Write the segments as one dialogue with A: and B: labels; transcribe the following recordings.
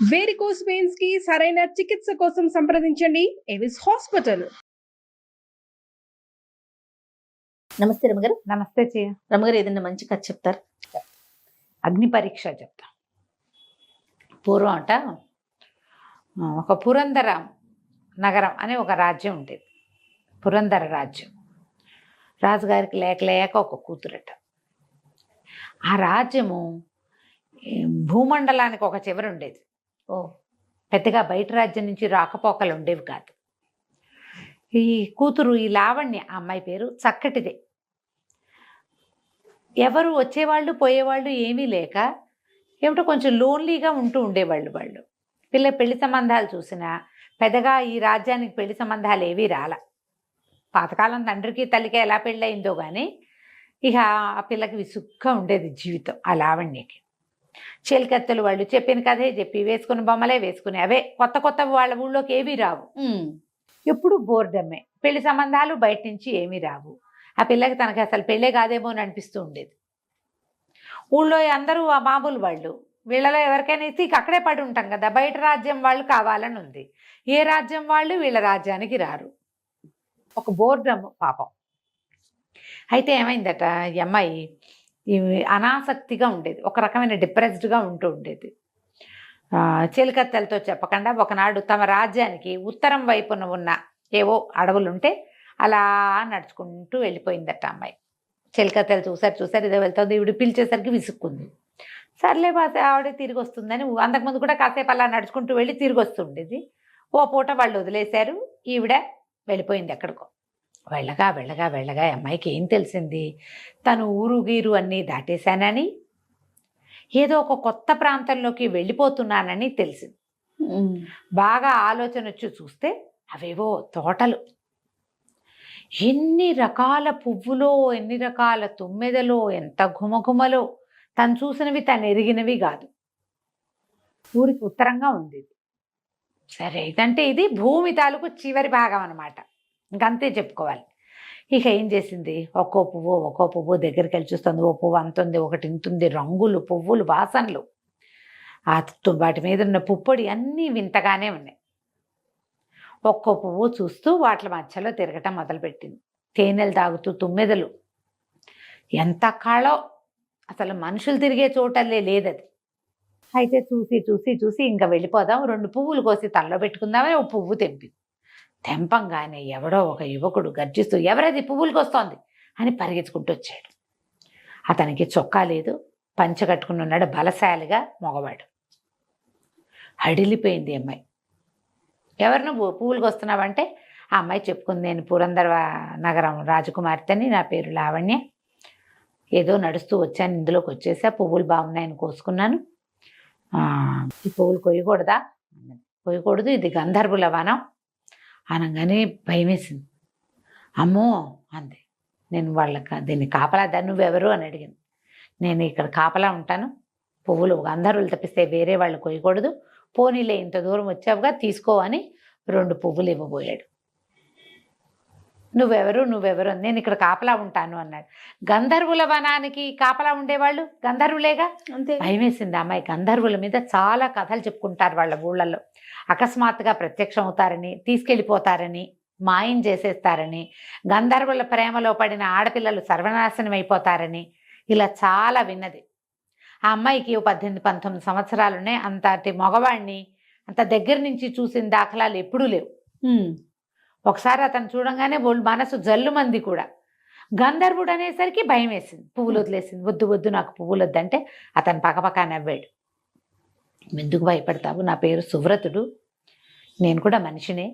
A: Varicose veins కి సరైన చికిత్స కోసం సంప్రదించండి ఎవిస్ హాస్పిటల్.
B: నమస్తే రమగారు.
C: నమస్తే చే
B: రమగారు, ఏదైనా మంచి కథ చెప్తారు?
C: అగ్ని పరీక్ష చెప్తా. పూర్వం అట ఒక పురందర నగరం అనే ఒక రాజ్యం ఉండేది. పురందర రాజ్యం. రాజుగారికి లేక లేక ఒక కూతురట. ఆ రాజ్యము భూమండలానికి ఒక చివరి ఉండేది. పెద్దగా బయట రాజ్యం నుంచి రాకపోకలు ఉండేవి కాదు. ఈ కూతురు, ఈ లావణ్య, ఆ అమ్మాయి పేరు, చక్కటిదే. ఎవరు వచ్చేవాళ్ళు పోయేవాళ్ళు ఏమీ లేక ఏమిటో కొంచెం లోన్లీగా ఉంటూ ఉండేవాళ్ళు. వాళ్ళు పెళ్లి సంబంధాలు చూసినా పెద్దగా ఈ రాజ్యానికి పెళ్లి సంబంధాలు ఏవీ రాల. పాతకాలం తండ్రికి తల్లికి ఎలా పెళ్ళయిందో కానీ ఇక ఆ పిల్లకి విసుగ్గా ఉండేది జీవితం. ఆ లావణ్యకి చెలికత్తెలు వాళ్ళు చెప్పిన కథే చెప్పి వేసుకుని బొమ్మలే వేసుకుని అవే కొత్త కొత్త వాళ్ళ ఊళ్ళోకి ఏమీ రావు. ఎప్పుడు బోర్డమ్మే. పెళ్లి సంబంధాలు బయట నుంచి ఏమీ రావు. ఆ పిల్లకి తనకి అసలు పెళ్ళే కాదేమో అని అనిపిస్తూ ఉండేది. ఊళ్ళో అందరూ ఆ మామూలు వాళ్ళు. వీళ్ళలో ఎవరికైనా ఇస్తే అక్కడే పడి ఉంటాం కదా. బయట రాజ్యం వాళ్ళు కావాలని ఉంది. ఏ రాజ్యం వాళ్ళు వీళ్ళ రాజ్యానికి రారు. ఒక బోర్డమ్ పాపం. అయితే ఏమైందట, ఈ అమ్మాయి అనాసక్తిగా ఉండేది. ఒక రకమైన డిప్రెస్డ్గా ఉంటూ ఉండేది. చెలికత్తెలతో చెప్పకుండా ఒకనాడు తమ రాజ్యానికి ఉత్తరం వైపున ఉన్న ఏవో అడవులుంటే అలా నడుచుకుంటూ వెళ్ళిపోయిందట అమ్మాయి. చెలికత్తెలు చూసారు ఇదే వెళ్తుంది. ఈవిడ పిలిచేసరికి విసుక్కుంది. సర్లే బాస ఆవిడ తిరిగి వస్తుందని అంతకుముందు కూడా కాసేపు అలా నడుచుకుంటూ వెళ్ళి తిరిగి వస్తుండేది. ఓ పూట వాళ్ళు వదిలేశారు. ఈవిడ వెళ్ళిపోయింది ఎక్కడికో. వెళ్ళగా వెళ్ళగా వెళ్ళగా అమ్మాయికి ఏం తెలిసింది, తను ఊరు గీరు అన్నీ దాటేశానని, ఏదో ఒక కొత్త ప్రాంతంలోకి వెళ్ళిపోతున్నానని తెలిసింది. బాగా ఆలోచన వచ్చి చూస్తే అవేవో తోటలు. ఎన్ని రకాల పువ్వులో, ఎన్ని రకాల తుమ్మెదలో, ఎంత ఘుమఘుమలో. తను చూసినవి తను ఎరిగినవి కాదు. ఊరికి ఉత్తరంగా ఉంది. సరే, ఇదంటే ఇది భూమి తాలూకు చివరి భాగం అన్నమాట. ఇంకంతే చెప్పుకోవాలి. ఇక ఏం చేసింది, ఒక్కో పువ్వు దగ్గరికి వెళ్ళి చూస్తుంది. ఓ పువ్వు అంతుంది, ఒకటి ఇంతుంది, రంగులు, పువ్వులు, వాసనలు, వాటి మీద ఉన్న పుప్పొడి అన్నీ వింతగానే ఉన్నాయి. ఒక్కో పువ్వు చూస్తూ వాటి మధ్యలో తిరగటం మొదలుపెట్టింది. తేనెలు తాగుతూ తుమ్మెదలు. ఎంత కళో, అసలు మనుషులు తిరిగే చోటల్లే లేదది. అయితే చూసి ఇంకా వెళ్ళిపోదాం, 2 పువ్వులు కోసి తలలో పెట్టుకుందామని ఒక పువ్వు తెంపంగానే ఎవడో ఒక యువకుడు గర్జిస్తూ, ఎవరది పువ్వులకు వస్తోంది అని పరిగెత్తుకుంటూ వచ్చాడు. అతనికి చొక్కా లేదు, పంచ కట్టుకుని ఉన్నాడు, బలశాలిగా మగవాడు. హడిలిపోయింది అమ్మాయి. ఎవరు నువ్వు, పువ్వులకు వస్తున్నావంటే ఆ అమ్మాయి చెప్పుకుంది, నేను పురందర నగరం రాజకుమార్తెని, నా పేరు లావణ్య, ఏదో నడుస్తూ వచ్చాను, ఇందులోకి వచ్చేసా, పువ్వులు బాగున్నాయని కోసుకున్నాను. ఈ పువ్వులు కొయ్యకూడదా? కొయ్యకూడదు, ఇది గంధర్వుల వనం అనగానే భయమేసింది. అమ్మో అంది. నేను దీన్ని కాపలా నువ్వెవరు అని అడిగింది. నేను ఇక్కడ కాపలా ఉంటాను, పువ్వులు గంధర్వులు తప్పిస్తే వేరే వాళ్ళు కొయ్యకూడదు, పోనీలే ఇంత దూరం వచ్చావుగా తీసుకో అని 2 పువ్వులు ఇవ్వబోయాడు. నువ్వెవరు నేను ఇక్కడ కాపలా ఉంటాను అన్నాడు. గంధర్వుల వనానికి కాపలా ఉండేవాళ్ళు గంధర్వులేగా. అంతే. భయమేసింది అమ్మాయి. గంధర్వుల మీద చాలా కథలు చెప్పుకుంటారు వాళ్ళ ఊళ్ళల్లో. అకస్మాత్తుగా ప్రత్యక్షం అవుతారని, తీసుకెళ్ళిపోతారని, మాయం చేసేస్తారని, గంధర్వుల ప్రేమలో పడిన ఆడపిల్లలు సర్వనాశనం అయిపోతారని ఇలా చాలా విన్నది. ఆ అమ్మాయికి 18-19 సంవత్సరాలునే. అంతటి మగవాడిని అంత దగ్గర నుంచి చూసిన దాఖలాలు ఎప్పుడూ లేవు. ఒకసారి అతను చూడంగానే మనసు జల్లుమంది కూడా. గంధర్వుడు అనేసరికి భయం వేసింది, పువ్వులు వదిలేసింది. వద్దు నాకు పువ్వులు వద్దంటే అతను పక్కపక్క నవ్వాడు. ఎందుకు భయపడతావు, నా పేరు సువ్రతుడు, నేను కూడా మనిషినే,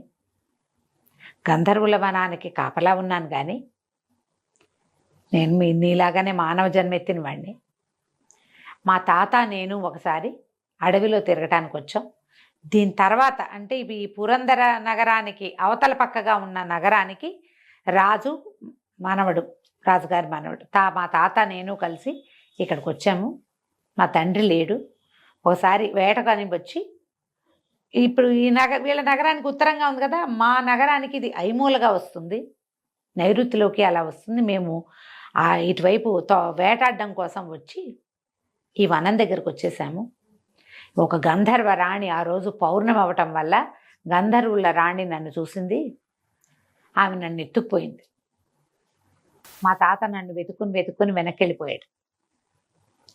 C: గంధర్వుల వనానికి కాపలా ఉన్నాను, కానీ నేను నీలాగానే మానవ జన్మెత్తిన వాడిని. మా తాత నేను ఒకసారి అడవిలో తిరగటానికి వచ్చాం. దీని తర్వాత అంటే ఈ పురందర నగరానికి అవతల పక్కగా ఉన్న నగరానికి రాజుగారి మనవడు మా తాత నేను కలిసి ఇక్కడికి వచ్చాము. మా తండ్రి లేడు. ఒకసారి వేటగాని వచ్చి, ఇప్పుడు వీళ్ళ నగరానికి ఉత్తరంగా ఉంది కదా, మా నగరానికి ఇది ఐమూలగా వస్తుంది, నైరుతిలోకి అలా వస్తుంది. మేము ఇటువైపు వేటాడడం కోసం వచ్చి ఈ వనం దగ్గరకు వచ్చేసాము. ఒక గంధర్వ రాణి ఆ రోజు పౌర్ణమి అవ్వటం వల్ల గంధర్వుల రాణి నన్ను చూసింది. ఆమె నన్ను ఎత్తుకుపోయింది. మా తాత నన్ను వెతుక్కుని వెనక్కి వెళ్ళిపోయాడు.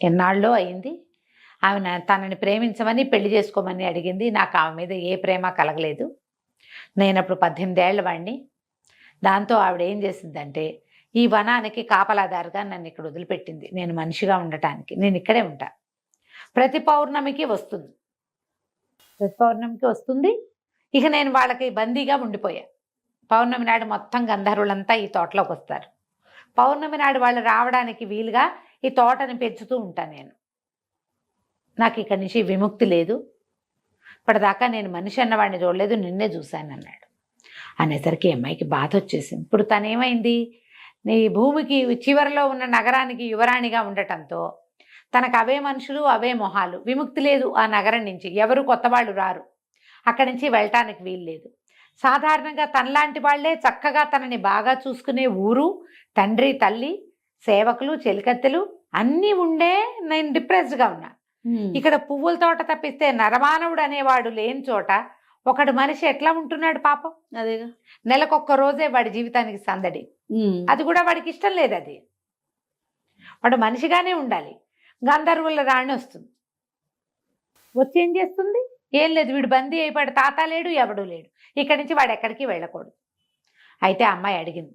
C: ఎన్నాళ్ళో అయింది. ఆమె తనని ప్రేమించమని పెళ్లి చేసుకోమని అడిగింది. నాకు ఆమె మీద ఏ ప్రేమ కలగలేదు. నేనప్పుడు 18 ఏళ్ల వాడిని. దాంతో ఆవిడ ఏం చేసిందంటే ఈ వనానికి కాపలాదారుగా నన్ను ఇక్కడ వదిలిపెట్టింది. నేను మనిషిగా ఉండటానికి. నేను ఇక్కడే ఉంటా. ప్రతి పౌర్ణమికి వస్తుంది. ఇక నేను వాళ్ళకి బందీగా ఉండిపోయా. పౌర్ణమి నాడు మొత్తం గంధర్వులంతా ఈ తోటలోకి వస్తారు. పౌర్ణమి నాడు వాళ్ళు రావడానికి వీలుగా ఈ తోటని పెంచుతూ ఉంటాను నేను. నాకు ఇక్కడి నుంచి విముక్తి లేదు. ఇప్పటిదాకా నేను మనిషి అన్నవాడిని చూడలేదు, నిన్నే చూశాను అన్నాడు. అనేసరికి అమ్మాయికి బాధ వచ్చేసింది. ఇప్పుడు తనేమైంది, నీ భూమికి చివరిలో ఉన్న నగరానికి యువరాణిగా ఉండటంతో తనకు అవే మనుషులు, అవే మొహాలు. విముక్తి లేదు ఆ నగరం నుంచి. ఎవరు కొత్త వాళ్ళు రారు. అక్కడి నుంచి వెళ్ళటానికి వీలు లేదు. సాధారణంగా తనలాంటి వాళ్లే చక్కగా తనని బాగా చూసుకునే ఊరు, తండ్రి తల్లి, సేవకులు, చెలికత్తెలు అన్నీ ఉండే నేను డిప్రెస్డ్గా ఉన్నా. ఇక్కడ పువ్వుల తోట తప్పిస్తే నరమానవుడు అనేవాడు లేని చోట ఒకడు మనిషి ఎట్లా ఉంటున్నాడు పాపం.
B: అదేగా,
C: నెలకొక్క రోజే వాడి జీవితానికి సందడి. అది కూడా వాడికి ఇష్టం లేదు. అది వాడు మనిషిగానే ఉండాలి. గంధర్వుల రాణి వస్తుంది. వచ్చి ఏం చేస్తుంది? ఏం లేదు, వీడు బందీ అయిపోయాడు. తాత లేడు, ఎవడూ లేడు. ఇక్కడి నుంచి వాడు ఎక్కడికి వెళ్ళకూడదు. అయితే అమ్మాయి అడిగింది,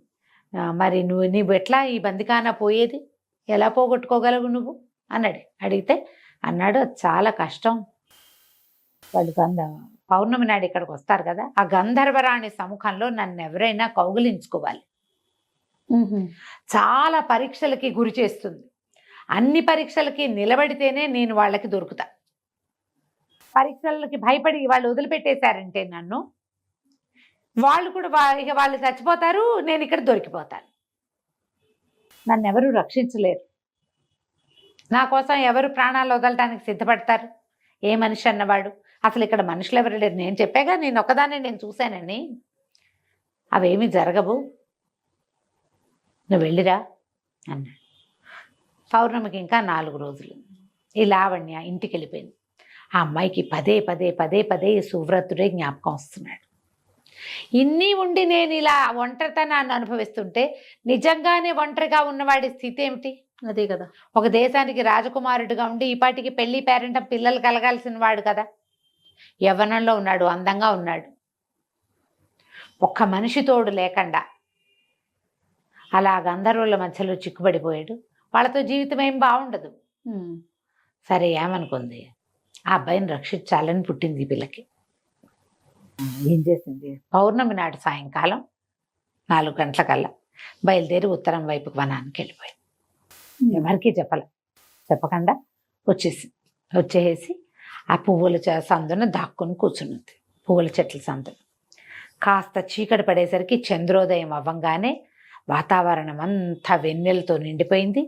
C: మరి నువ్వు ఎట్లా ఈ బందికానా పోయేది? ఎలా పోగొట్టుకోగలవు నువ్వు అన్నాడు. అడిగితే అన్నాడు, చాలా కష్టం. వాళ్ళు పౌర్ణమి నాడు ఇక్కడికి వస్తారు కదా, ఆ గంధర్వరాణి సముఖంలో నన్ను ఎవరైనా కౌగిలించుకోవాలి. చాలా పరీక్షలకి గురి చేస్తుంది. అన్ని పరీక్షలకి నిలబడితేనే నేను వాళ్ళకి దొరుకుతా. పరీక్షలకి భయపడి వాళ్ళు వదిలిపెట్టేశారంటే నన్ను, వాళ్ళు కూడా ఇక వాళ్ళు చచ్చిపోతారు, నేను ఇక్కడ దొరికిపోతాను. నన్ను ఎవరు రక్షించలేరు. నా కోసం ఎవరు ప్రాణాలు వదలటానికి సిద్ధపడతారు? ఏ మనిషి అన్నవాడు? అసలు ఇక్కడ మనుషులు ఎవరు లేరు. నేను చెప్పాగా, నేను ఒక్కదాన్ని నేను చూశానని. అవేమీ జరగవు, నువ్వు వెళ్ళిరా అన్నాడు. పౌర్ణమికి ఇంకా 4 రోజులు. ఈ లావణ్య ఇంటికి వెళ్ళిపోయింది. ఆ అమ్మాయికి పదే పదే ఈ సువ్రతుడే జ్ఞాపకం వస్తున్నాడు. ఇన్ని ఉండి నేను ఇలా ఒంటరితనాన్ని అనుభవిస్తుంటే నిజంగానే ఒంటరిగా ఉన్నవాడి స్థితి ఏమిటి?
B: అదే కదా.
C: ఒక దేశానికి రాజకుమారుడిగా ఉండి ఈ పాటికి పెళ్లి పేరెంట పిల్లలు కలగాల్సిన వాడు కదా. యవ్వనంలో ఉన్నాడు, అందంగా ఉన్నాడు. ఒక్క మనిషి తోడు లేకుండా అలా గంధర్వుల మధ్యలో చిక్కుబడిపోయాడు. వాళ్ళతో జీవితం ఏం బాగుండదు. సరే, ఏమనుకుంది, ఆ అబ్బాయిని రక్షించాలని పుట్టింది ఈ పిల్లకి. ఏం చేసింది? పౌర్ణమి నాడు సాయంకాలం 4 గంటలకల్లా బయలుదేరి ఉత్తరం వైపుకి వనానికి వెళ్ళిపోయింది. ఎవరికి చెప్పకుండా వచ్చేసి ఆ పువ్వుల సందున దాక్కుని కూర్చున్నది. పువ్వుల చెట్ల సందున కాస్త చీకటి పడేసరికి చంద్రోదయం అవ్వంగానే వాతావరణం అంతా వెన్నెలతో నిండిపోయింది.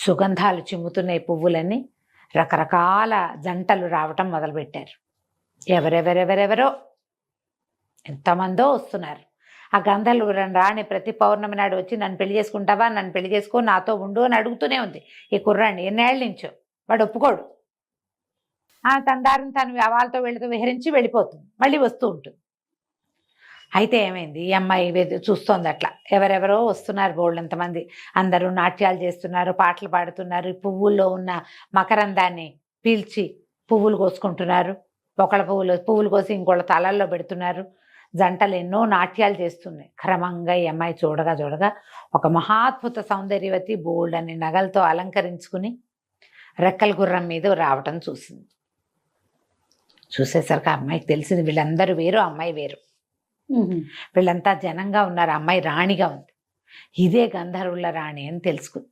C: సుగంధాలు చిమ్ముతున్నాయి పువ్వులన్నీ. రకరకాల జంటలు రావటం మొదలుపెట్టారు. ఎవరెవరో ఎంతమందో వస్తున్నారు. ఆ గంధర్వుల రాణి ప్రతి పౌర్ణమి నాడు వచ్చి నన్ను పెళ్లి చేసుకుంటావా, నన్ను పెళ్లి చేసుకో, నాతో ఉండు అని అడుగుతూనే ఉంది. ఈ కుర్రాన్ని ఎన్నేళ్ళ నుంచో. వాడు ఒప్పుకోడు. తన దారిని తను వాళ్ళతో వీళ్ళతో విహరించి వెళ్ళిపోతుంది, మళ్ళీ వస్తూ ఉంటుంది. అయితే ఏమైంది, ఈ అమ్మాయి చూస్తోంది అట్లా ఎవరెవరో వస్తున్నారు, బోళ్ళంతమంది. అందరూ నాట్యాలు చేస్తున్నారు, పాటలు పాడుతున్నారు. ఈ పువ్వుల్లో ఉన్న మకరందాన్ని పీల్చి పువ్వులు కోసుకుంటున్నారు. ఒకళ్ళ పువ్వులు కోసి ఇంకోళ్ళ తలల్లో పెడుతున్నారు. జంటలు ఎన్నో నాట్యాలు చేస్తున్నాయి. క్రమంగా ఈ అమ్మాయి చూడగా ఒక మహాద్భుత సౌందర్యవతి బోల్డని నగలతో అలంకరించుకుని రెక్కల గుర్రం మీద రావటం చూసింది. చూసేసరికి ఆ అమ్మాయికి తెలిసింది, వీళ్ళందరూ వేరు, అమ్మాయి వేరు. వీళ్ళంతా జనంగా ఉన్నారు, అమ్మాయి రాణిగా ఉంది. ఇదే గంధర్వుల రాణి అని తెలుసుకుంది.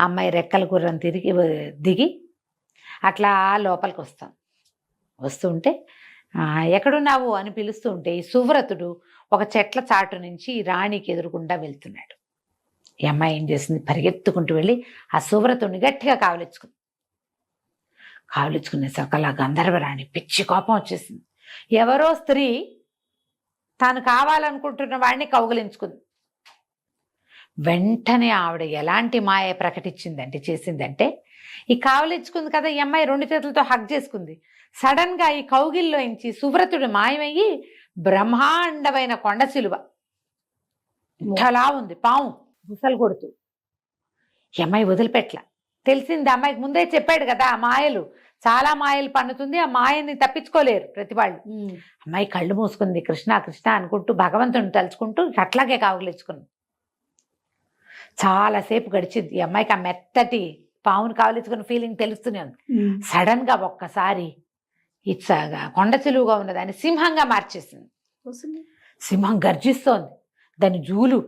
C: ఆ అమ్మాయి రెక్కల గుర్రం దిగి అట్లా లోపలికి వస్తుంటే ఎక్కడున్నావు అని పిలుస్తూ ఉంటే ఈ సువ్రతుడు ఒక చెట్ల చాటు నుంచి రాణికి ఎదురుకుండా వెళ్తున్నాడు. ఈ అమ్మాయి ఏం చేసింది, పరిగెత్తుకుంటూ వెళ్ళి ఆ సువ్రతుడిని గట్టిగా కావలించుకునేసరికి అలా గంధర్వరాణి పిచ్చి కోపం వచ్చేసింది. ఎవరో స్త్రీ తాను కావాలనుకుంటున్న వాడిని కౌగిలించుకుంది. వెంటనే ఆవిడ ఎలాంటి మాయ చేసిందంటే ఈ కావలించుకుంది కదా, ఈ అమ్మాయి 2 చేతులతో హగ్ చేసుకుంది. సడన్ గా ఈ కౌగిల్లోంచి సువ్రతుడు మాయమయ్యి బ్రహ్మాండమైన కొండ శిలువ ఇంతలా ఉంది, పాము బుసలు కొడుతూ. ఈ అమ్మాయి వదిలిపెట్ల. తెలిసింది అమ్మాయికి, ముందే చెప్పాడు కదా ఆ మాయలు, చాలా మాయలు పన్నుతుంది, ఆ మాయని తప్పించుకోలేరు ప్రతి వాళ్ళు. అమ్మాయి కళ్ళు మూసుకుంది, కృష్ణ కృష్ణ అనుకుంటూ భగవంతుని తలుచుకుంటూ అట్లాగే కావలించుకుంది. చాలాసేపు గడిచింది. ఈ అమ్మాయికి ఆ మెత్తటి పావును కావలించుకున్న ఫీలింగ్ తెలుస్తూనే ఉంది. సడన్ గా ఒక్కసారి ఇచ్చగా కొండ చెలువుగా ఉన్నదాన్ని సింహంగా మార్చేసింది. సింహం గర్జిస్తోంది, దాని జూలు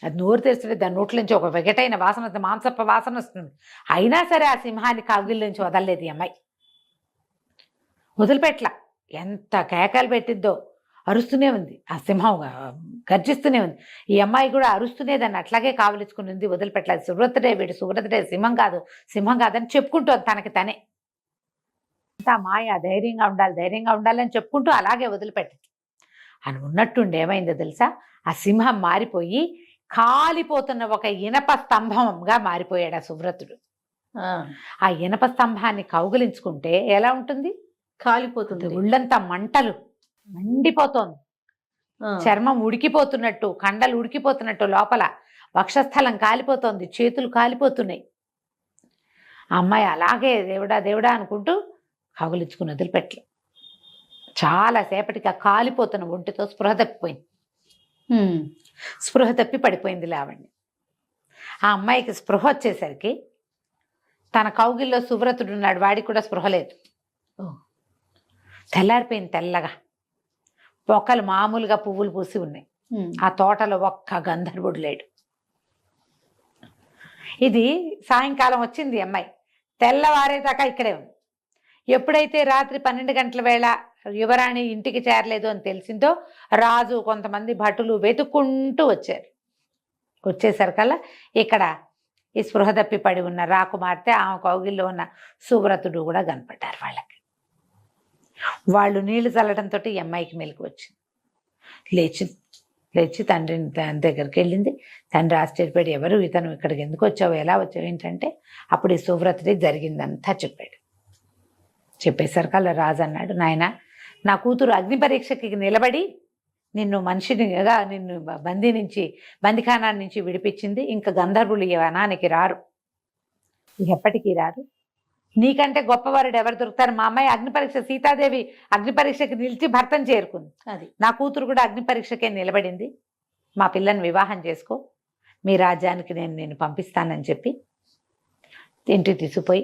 C: అది నోరు తెరిస్తే దాని నోట్ల నుంచి ఒక వెగటైన వాసన వస్తుంది, మాంసప్ప వాసన వస్తుంది. అయినా సరే ఆ సింహాన్ని కౌగిలి నుంచి వదలలేదు ఈ అమ్మాయి, వదిలిపెట్ల. ఎంత కేకలు పెట్టిద్దో, అరుస్తూనే ఉంది ఆ సింహం, గర్జిస్తూనే ఉంది. ఈ అమ్మాయి కూడా అరుస్తూనే దాన్ని అట్లాగే కావలించుకుని ఉంది, వదిలిపెట్టలేదు. సువ్రతుడే వీడు, సువ్రతుడే, సింహం కాదు, సింహం కాదని చెప్పుకుంటూ తనకి తనే. అంతా మాయ, ధైర్యంగా ఉండాలి, ధైర్యంగా ఉండాలని చెప్పుకుంటూ అలాగే వదిలిపెట్టదు అని ఉన్నట్టుండి ఏమైందో తెలుసా, ఆ సింహం మారిపోయి కాలిపోతున్న ఒక ఇనప స్తంభంగా మారిపోయాడు ఆ సువ్రతుడు. ఆ ఇనప స్తంభాన్ని కౌగిలించుకుంటే ఎలా ఉంటుంది,
B: కాలిపోతుంది,
C: ఒళ్ళంతా మంటలు మండిపోతోంది, చర్మం ఉడికిపోతున్నట్టు, కండలు ఉడికిపోతున్నట్టు, లోపల వక్షస్థలం కాలిపోతోంది, చేతులు కాలిపోతున్నాయి. ఆ అమ్మాయి అలాగే దేవుడా దేవుడా అనుకుంటూ కౌగిలించుకుని వదిలిపెట్టలే. చాలాసేపటికి ఆ కాలిపోతున్న ఒంటితో స్పృహ తప్పిపోయింది. స్పృహ తప్పి పడిపోయింది లావణ్య. ఆ అమ్మాయికి స్పృహ వచ్చేసరికి తన కౌగిల్లో సువ్రతుడు ఉన్నాడు, వాడికి కూడా స్పృహ లేదు. తెల్లారిపోయింది తెల్లగా. పొక్కలు మామూలుగా పువ్వులు పూసి ఉన్నాయి. ఆ తోటలో ఒక్క గంధర్వుడు లేడు. ఇది సాయంకాలం వచ్చింది అమ్మాయి, తెల్లవారేదాకా ఇక్కడే ఉంది. ఎప్పుడైతే రాత్రి 12 గంటల వేళ యువరాణి ఇంటికి చేరలేదు అని తెలిసిందో, రాజు కొంతమంది భటులు వెతుక్కుంటూ వచ్చారు. వచ్చేసరికల్లా ఇక్కడ ఈ స్పృహ తప్పి పడి ఉన్న రాకుమార్తె, ఆమె కౌగిల్లో ఉన్న సువ్రతుడు కూడా కనపడ్డారు వాళ్ళకి. వాళ్ళు నీళ్లు చల్లడంతో ఈ అమ్మాయికి మెలకు వచ్చింది. లేచి తండ్రి దగ్గరికి వెళ్ళింది. తండ్రి ఆశ్చర్యపడి, ఎవరు ఇతను, ఇక్కడికి ఎందుకు వచ్చావు, ఎలా వచ్చావు ఏంటంటే, అప్పుడు ఈ సువ్రతుడి జరిగిందంతా చెప్పాడు. చెప్పేసరికల్లా రాజు అన్నాడు, నాయన, నా కూతురు అగ్ని పరీక్షకి నిలబడి నిన్ను మనిషినిగా, నిన్ను బందిఖానా నుంచి విడిపించింది. ఇంకా గంధర్వులు ఈ వనానికి రారు, ఎప్పటికీ రారు. నీకంటే గొప్పవారుడు ఎవరు దొరుకుతారు? మా అమ్మాయి అగ్ని పరీక్ష, సీతాదేవి అగ్ని పరీక్షకి నిలిచి భర్తను చేరుకుంది. అది నా కూతురు కూడా అగ్ని పరీక్షకే నిలబడింది. మా పిల్లని వివాహం చేసుకో, మీ రాజ్యానికి నేను పంపిస్తానని చెప్పి ఇంటికి తీసుకుపోయి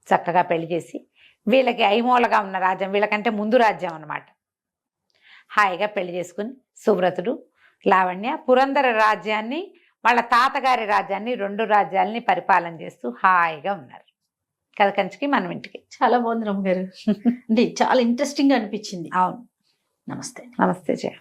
C: చక్కగా పెళ్లి చేసి, వీళ్ళకి ఐమూలగా ఉన్న రాజ్యం, వీళ్ళకంటే ముందు రాజ్యం అన్నమాట, హాయిగా పెళ్లి చేసుకుని సువ్రతుడు, లావణ్య పురంధర రాజ్యాన్ని, వాళ్ళ తాతగారి రాజ్యాన్ని, 2 రాజ్యాలని పరిపాలన చేస్తూ హాయిగా ఉన్నారు. కథ కంచికి మనం ఇంటికి.
B: చాలా బాగుంది రమ్మ గారు. అంటే చాలా ఇంట్రెస్టింగ్ గా అనిపించింది.
C: అవును.
B: నమస్తే.
C: నమస్తే జయ.